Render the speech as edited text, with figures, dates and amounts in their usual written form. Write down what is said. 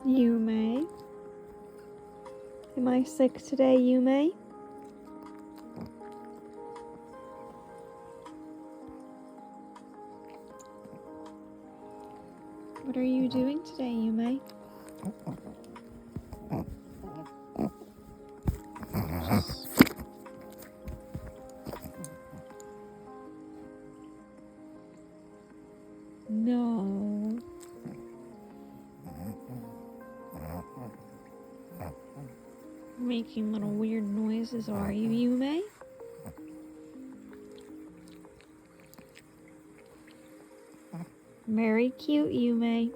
Yume. Am I sick today, Yume? What are you doing today, Yume? No. Making little weird noises, are you, Yume? Very cute, Yume.